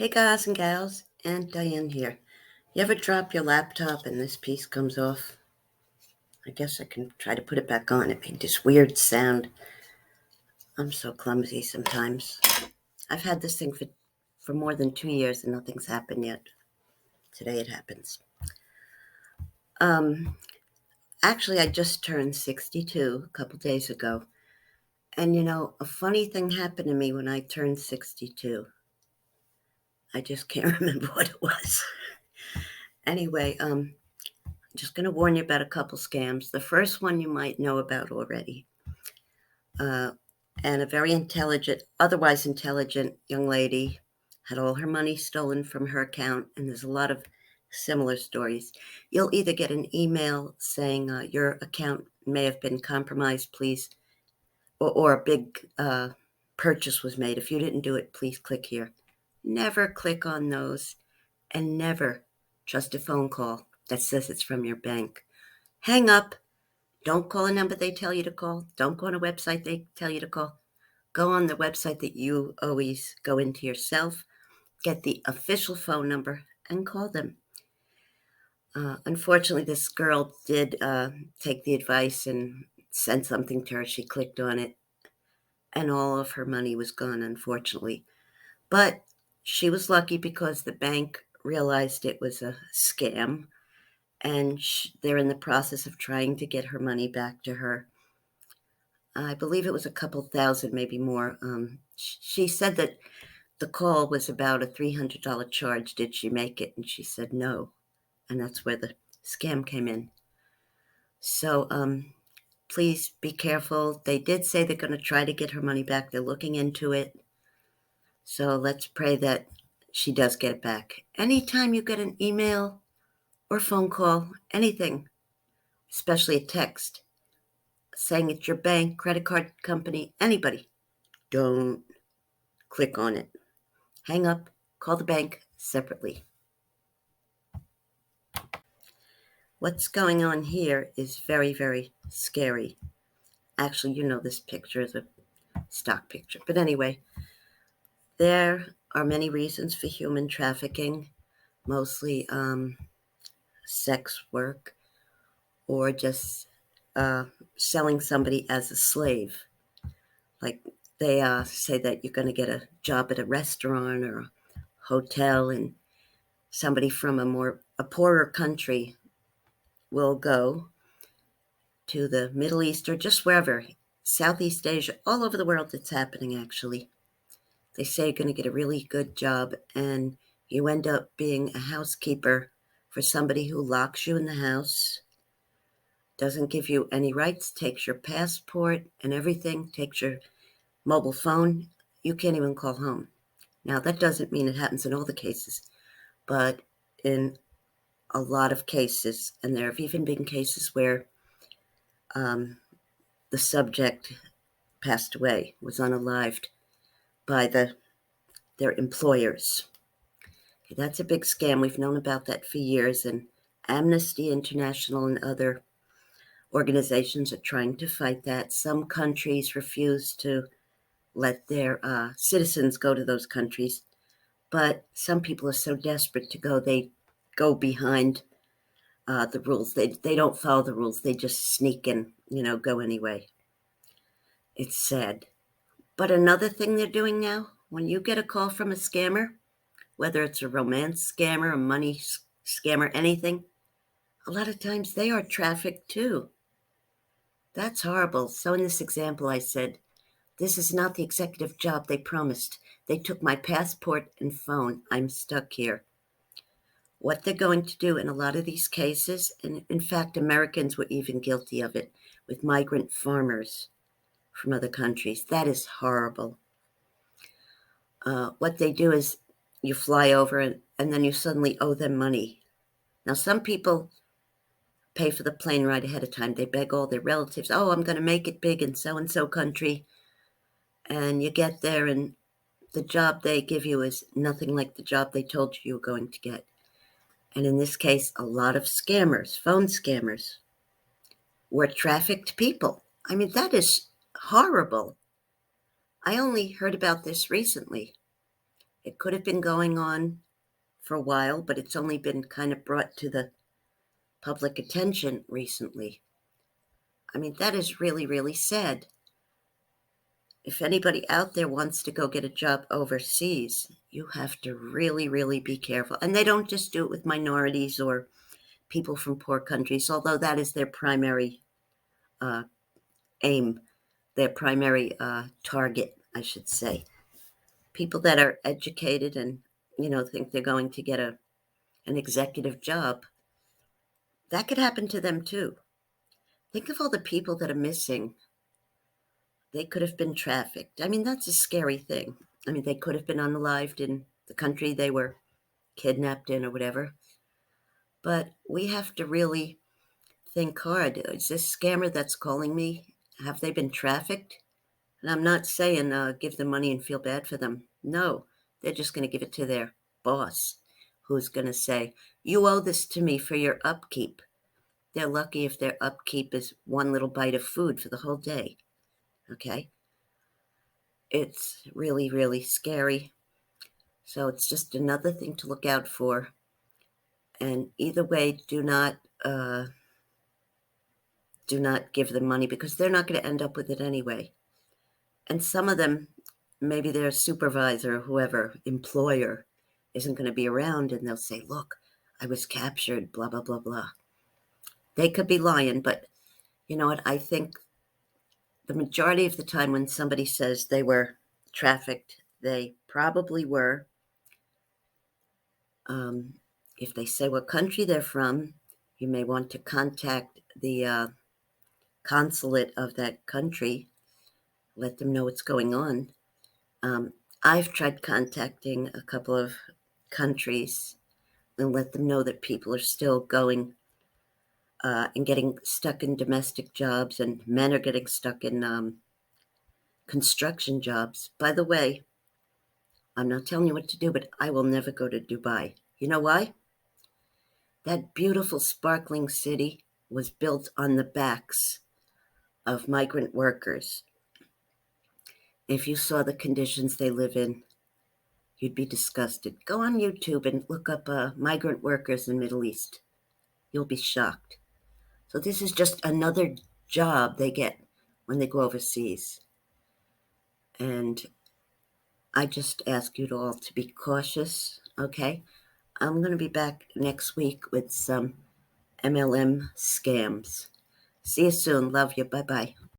Hey guys and gals, and Diane here. You ever drop your laptop and this piece comes off? I guess I can try to put it back on. It made this weird sound. I'm so clumsy sometimes. I've had this thing for more than 2 years and nothing's happened yet. Today it happens. Um, Actually, I just turned 62 a couple days ago. And a funny thing happened to me when I turned 62. I just can't remember what it was. Anyway, just going to warn you about a couple scams. The first one you might know about already. And a very intelligent, otherwise intelligent young lady had all her money stolen from her account. And there's a lot of similar stories. You'll either get an email saying your account may have been compromised, please, or a big purchase was made. If you didn't do it, please click here. Never click on those, and never trust a phone call that says it's from your bank. Hang up. Don't call a number they tell you to call. Don't go on a website they tell you to call. Go on the website that you always go into yourself, get the official phone number, and call them. Unfortunately, this girl did take the advice and send something to her. She clicked on it, and all of her money was gone, unfortunately. But she was lucky because the bank realized it was a scam, and they're in the process of trying to get her money back to her. I believe it was a couple thousand, maybe more. She said that the call was about a $300 charge. Did she make it? And she said no. And that's where the scam came in. So please be careful. They did say they're going to try to get her money back. They're looking into it. So let's pray that she does get it back. Anytime you get an email or phone call, anything, especially a text, saying it's your bank, credit card company, anybody, don't click on it. Hang up, call the bank separately. What's going on here is very, very scary. Actually, this picture is a stock picture. But anyway, there are many reasons for human trafficking, mostly sex work or just selling somebody as a slave. Like they say that you're going to get a job at a restaurant or a hotel, and somebody from a poorer country will go to the Middle East or just wherever, Southeast Asia, all over the world it's happening actually. They say you're going to get a really good job and you end up being a housekeeper for somebody who locks you in the house, doesn't give you any rights, takes your passport and everything, takes your mobile phone. You can't even call home. Now, that doesn't mean it happens in all the cases, but in a lot of cases, and there have even been cases where the subject passed away, was unalived by their employers. Okay, that's a big scam. We've known about that for years, and Amnesty International and other organizations are trying to fight that. Some countries refuse to let their citizens go to those countries, but some people are so desperate to go, they go behind the rules. They don't follow the rules. They just sneak in, go anyway. It's sad. But another thing they're doing now, when you get a call from a scammer, whether it's a romance scammer, a money scammer, anything, a lot of times they are trafficked too. That's horrible. So in this example, I said, this is not the executive job they promised. They took my passport and phone. I'm stuck here. What they're going to do in a lot of these cases, and in fact, Americans were even guilty of it with migrant farmers from other countries. That is horrible. What they do is you fly over and then you suddenly owe them money. Now, some people pay for the plane ride ahead of time. They beg all their relatives, oh, I'm going to make it big in so-and-so country. And you get there and the job they give you is nothing like the job they told you were going to get. And in this case, a lot of scammers, phone scammers, were trafficked people. I mean, that is horrible. I only heard about this recently. It could have been going on for a while, but it's only been kind of brought to the public attention recently. I mean, that is really, really sad. If anybody out there wants to go get a job overseas, you have to really, really be careful. And they don't just do it with minorities or people from poor countries, although that is their primary uh, aim, their primary target, I should say. People that are educated and, think they're going to get an executive job, that could happen to them too. Think of all the people that are missing. They could have been trafficked. I mean, that's a scary thing. I mean, they could have been unalived in the country they were kidnapped in or whatever. But we have to really think hard. Is this scammer that's calling me, have they been trafficked? And I'm not saying give them money and feel bad for them. No, they're just going to give it to their boss, who's going to say, you owe this to me for your upkeep. They're lucky if their upkeep is one little bite of food for the whole day. Okay? It's really, really scary. So it's just another thing to look out for. And either way, do not give them money because they're not going to end up with it anyway. And some of them, maybe their supervisor, whoever, employer, isn't going to be around, and they'll say, look, I was captured, blah, blah, blah, blah. They could be lying, but you know what? I think the majority of the time when somebody says they were trafficked, they probably were. If they say what country they're from, you may want to contact the consulate of that country, let them know what's going on. I've tried contacting a couple of countries and let them know that people are still going and getting stuck in domestic jobs, and men are getting stuck in construction jobs. By the way, I'm not telling you what to do, but I will never go to Dubai. You know why? That beautiful, sparkling city was built on the backs of migrant workers. If you saw the conditions they live in, you'd be disgusted. Go on YouTube and look up migrant workers in the Middle East. You'll be shocked. So this is just another job they get when they go overseas. And I just ask you all to be cautious, okay? I'm going to be back next week with some MLM scams. See you soon. Love you. Bye-bye.